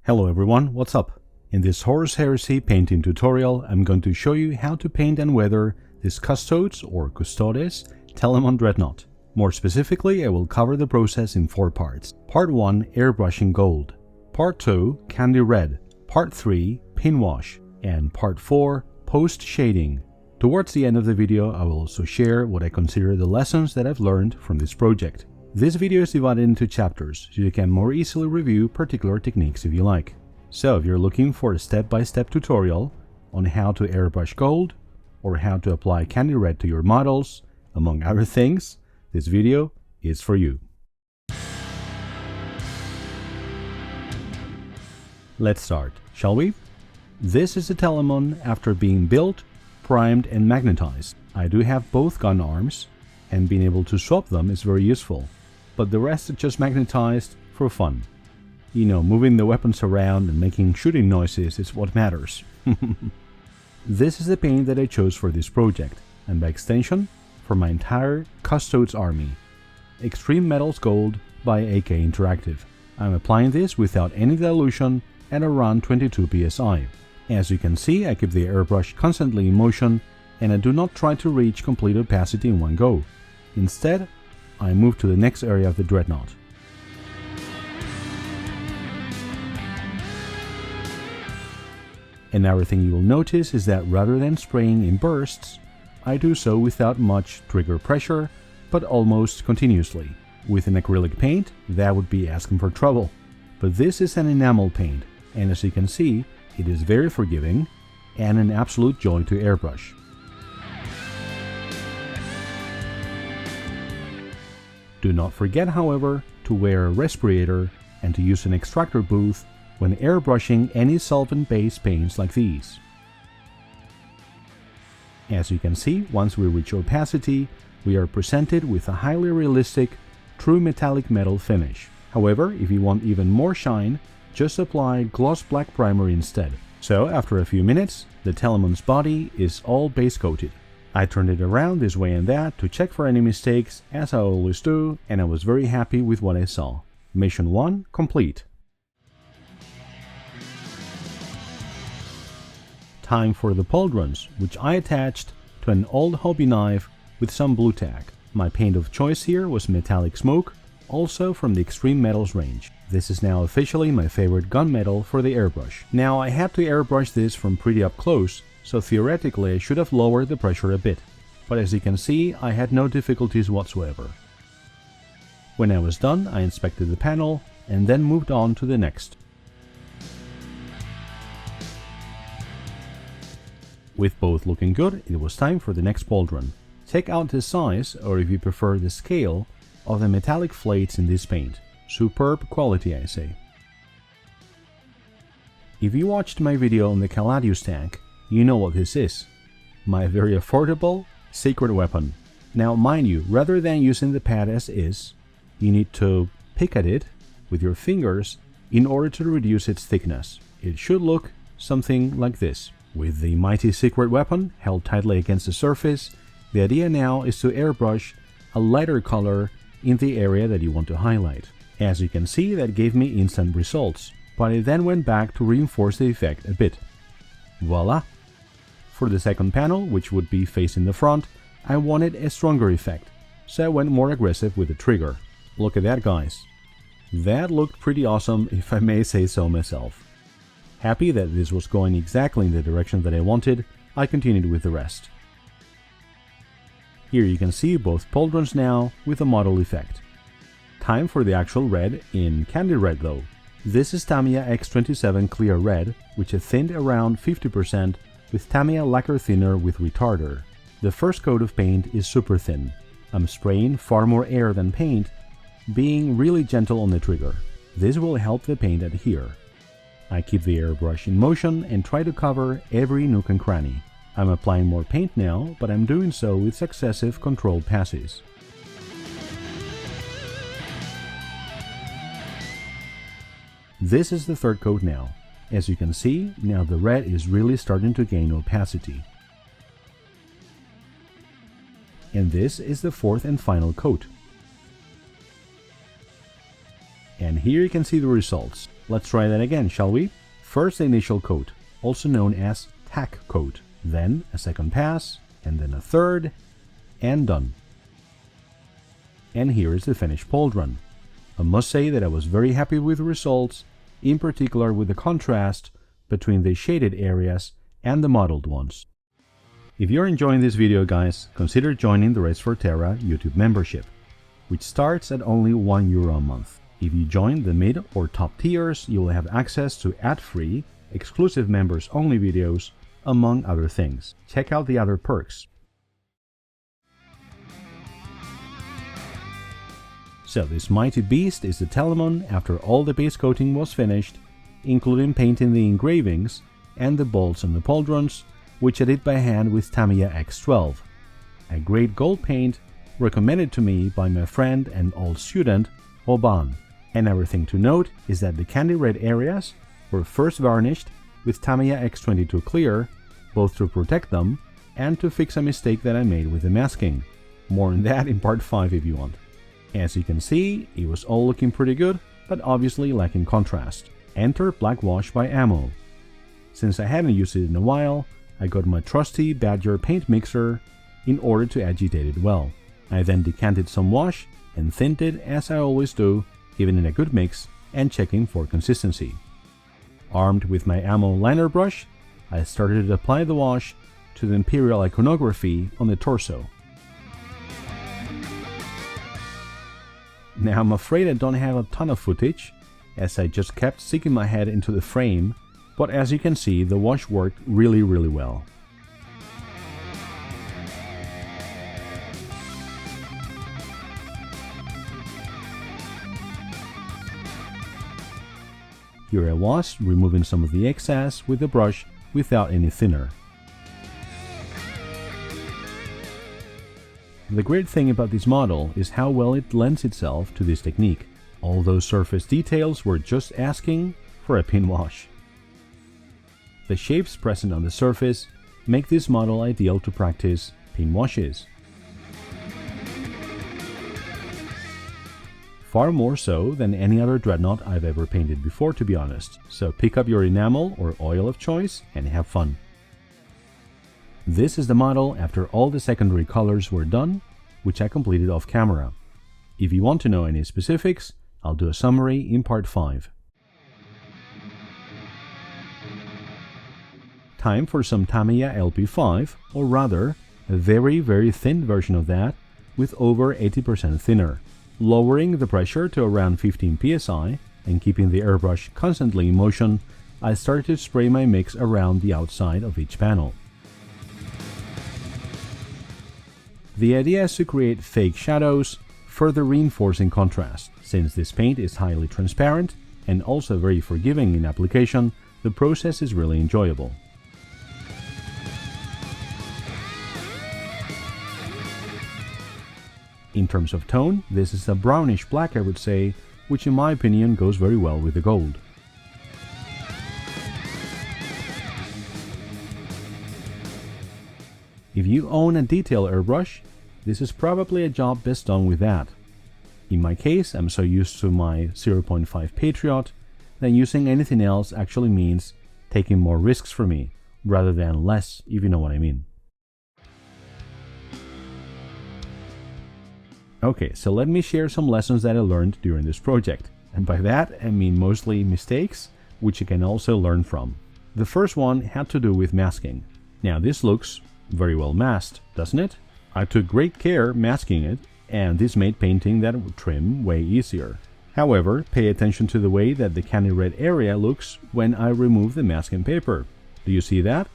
Hello everyone, what's up? In this Horus Heresy painting tutorial, I'm going to show you how to paint and weather this Custodes or Custodes Telemon Dreadnought. More specifically, I will cover the process in 4 parts. Part 1, Airbrushing Gold. Part 2, Candy Red. Part 3, Pin Wash. And Part 4, Post Shading. Towards the end of the video, I will also share what I consider the lessons that I've learned from this project. This video is divided into chapters, so you can more easily review particular techniques if you like. So if you're looking for a step-by-step tutorial on how to airbrush gold, or how to apply candy red to your models, among other things, this video is for you. Let's start, shall we? This is a Telemon after being built, primed and magnetized. I do have both gun arms, and being able to swap them is very useful. But the rest is just magnetized for fun. You know, moving the weapons around and making shooting noises is what matters. This is the paint that I chose for this project, and by extension, for my entire Custodes army. Extreme Metals Gold by AK Interactive. I'm applying this without any dilution at around 22 psi. As you can see, I keep the airbrush constantly in motion, and I do not try to reach complete opacity in one go. Instead, I move to the next area of the Dreadnought. Another thing you will notice is that rather than spraying in bursts, I do so without much trigger pressure, but almost continuously. With an acrylic paint, that would be asking for trouble. But this is an enamel paint, and as you can see, it is very forgiving and an absolute joy to airbrush. Do not forget, however, to wear a respirator and to use an extractor booth when airbrushing any solvent-based paints like these. As you can see, once we reach opacity, we are presented with a highly realistic, true metallic metal finish. However, if you want even more shine, just apply gloss black primer instead. So, after a few minutes, the Telemon's body is all base coated. I turned it around this way and that to check for any mistakes, as I always do, and I was very happy with what I saw. Mission 1 complete. Time for the pauldrons, which I attached to an old hobby knife with some blue tack. My paint of choice here was metallic smoke, also from the Extreme Metals range. This is now officially my favorite gunmetal for the airbrush. Now I had to airbrush this from pretty up close, so theoretically I should have lowered the pressure a bit, but as you can see, I had no difficulties whatsoever. When I was done, I inspected the panel and then moved on to the next. With both looking good, it was time for the next pauldron. Check out the size, or if you prefer the scale, of the metallic flakes in this paint. Superb quality, I say. If you watched my video on the Caladius tank, you know what this is. My very affordable secret weapon. Now mind you, rather than using the pad as is, you need to pick at it with your fingers in order to reduce its thickness. It should look something like this. With the mighty secret weapon held tightly against the surface, the idea now is to airbrush a lighter color in the area that you want to highlight. As you can see, that gave me instant results, but I then went back to reinforce the effect a bit. Voila! For the second panel, which would be facing the front, I wanted a stronger effect, so I went more aggressive with the trigger. Look at that, guys. That looked pretty awesome, if I may say so myself. Happy that this was going exactly in the direction that I wanted, I continued with the rest. Here you can see both pauldrons now with a model effect. Time for the actual red in Candy Red though. This is Tamiya X27 Clear Red, which I thinned around 50% with Tamiya lacquer thinner with retarder. The first coat of paint is super thin. I'm spraying far more air than paint, being really gentle on the trigger. This will help the paint adhere. I keep the airbrush in motion and try to cover every nook and cranny. I'm applying more paint now, but I'm doing so with successive controlled passes. This is the third coat now. As you can see, now the red is really starting to gain opacity. And this is the fourth and final coat. And here you can see the results. Let's try that again, shall we? First the initial coat, also known as tack coat, then a second pass, and then a third, and done. And here is the finished pauldron. I must say that I was very happy with the results, in particular with the contrast between the shaded areas and the modeled ones. If you're enjoying this video, guys, consider joining the Race for Terra YouTube membership, which starts at only €1 a month. If you join the mid or top tiers, you will have access to ad-free, exclusive members-only videos, among other things. Check out the other perks. So this mighty beast is the Telemon after all the base coating was finished, including painting the engravings and the bolts and the pauldrons, which I did by hand with Tamiya X12, a great gold paint recommended to me by my friend and old student, Oban. And everything to note is that the candy red areas were first varnished with Tamiya X22 Clear, both to protect them and to fix a mistake that I made with the masking. More on that in part 5 if you want. As you can see, it was all looking pretty good, but obviously lacking contrast. Enter black wash by Ammo. Since I hadn't used it in a while, I got my trusty Badger paint mixer in order to agitate it well. I then decanted some wash and thinned it as I always do, giving it a good mix and checking for consistency. Armed with my Ammo liner brush, I started to apply the wash to the imperial iconography on the torso. Now I'm afraid I don't have a ton of footage, as I just kept sticking my head into the frame, but as you can see, the wash worked really well. Here I was, removing some of the excess with the brush without any thinner. The great thing about this model is how well it lends itself to this technique. All those surface details were just asking for a pin wash. The shapes present on the surface make this model ideal to practice pin washes. Far more so than any other Dreadnought I've ever painted before, to be honest, so pick up your enamel or oil of choice and have fun. This is the model after all the secondary colors were done, which I completed off camera. If you want to know any specifics, I'll do a summary in part 5. Time for some Tamiya LP5, or rather, a very thin version of that with over 80% thinner. Lowering the pressure to around 15 psi and keeping the airbrush constantly in motion, I started to spray my mix around the outside of each panel. The idea is to create fake shadows, further reinforcing contrast. Since this paint is highly transparent and also very forgiving in application, the process is really enjoyable. In terms of tone, this is a brownish black, I would say, which in my opinion goes very well with the gold. If you own a detail airbrush, this is probably a job best done with that. In my case, I'm so used to my 0.5 Patriot that using anything else actually means taking more risks for me, rather than less, if you know what I mean. Okay, so let me share some lessons that I learned during this project. And by that, I mean mostly mistakes, which you can also learn from. The first one had to do with masking. Now this looks very well masked, doesn't it? I took great care masking it, and this made painting that trim way easier. However, pay attention to the way that the candy red area looks when I remove the masking paper. Do you see that?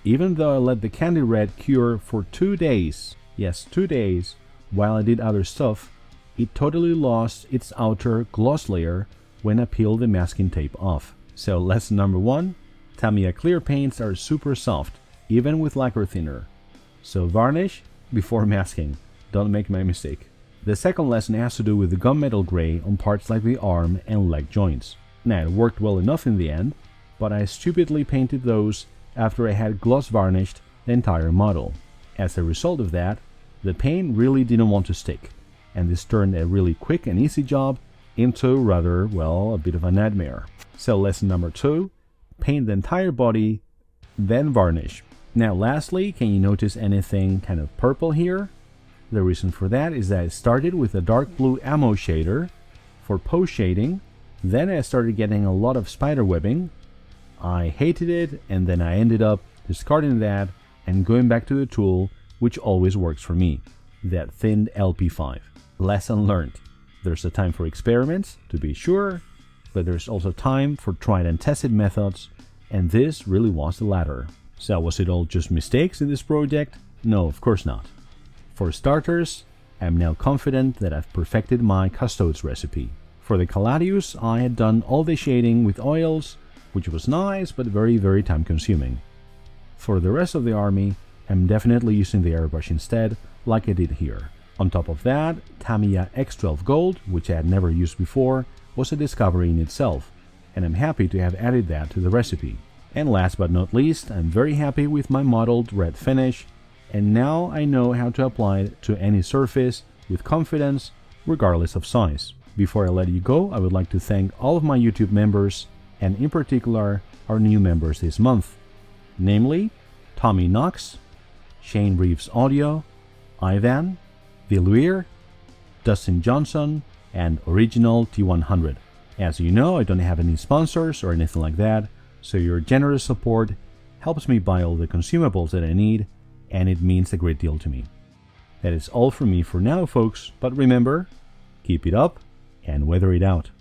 Even though I let the candy red cure for 2 days, yes, 2 days, while I did other stuff, it totally lost its outer gloss layer when I peeled the masking tape off. So lesson number 1, Tamiya clear paints are super soft, even with lacquer thinner. So varnish before masking, don't make my mistake. The second lesson has to do with the gunmetal gray on parts like the arm and leg joints. Now it worked well enough in the end, but I stupidly painted those after I had gloss varnished the entire model. As a result of that, the paint really didn't want to stick, and this turned a really quick and easy job into rather, well, a bit of a nightmare. So lesson number 2, paint the entire body, then varnish. Now lastly, can you notice anything kind of purple here? The reason for that is that I started with a dark blue ammo shader for post shading, then I started getting a lot of spider webbing. I hated it, and then I ended up discarding that and going back to the tool which always works for me, that thin LP5. Lesson learned. There's a time for experiments, to be sure, but there's also time for tried and tested methods, and this really was the latter. So was it all just mistakes in this project? No, of course not. For starters, I'm now confident that I've perfected my Custodes recipe. For the Caladius, I had done all the shading with oils, which was nice but very, very time consuming. For the rest of the army, I'm definitely using the airbrush instead, like I did here. On top of that, Tamiya X12 Gold, which I had never used before, was a discovery in itself, and I'm happy to have added that to the recipe. And last but not least, I'm very happy with my mottled red finish, and now I know how to apply it to any surface with confidence, regardless of size. Before I let you go, I would like to thank all of my YouTube members, and in particular, our new members this month, namely Tommy Knox, Shane Reeves Audio, Ivan, Villuir, Dustin Johnson, and Original T100. As you know, I don't have any sponsors or anything like that, so your generous support helps me buy all the consumables that I need, and it means a great deal to me. That is all from me for now, folks, but remember, keep it up and weather it out.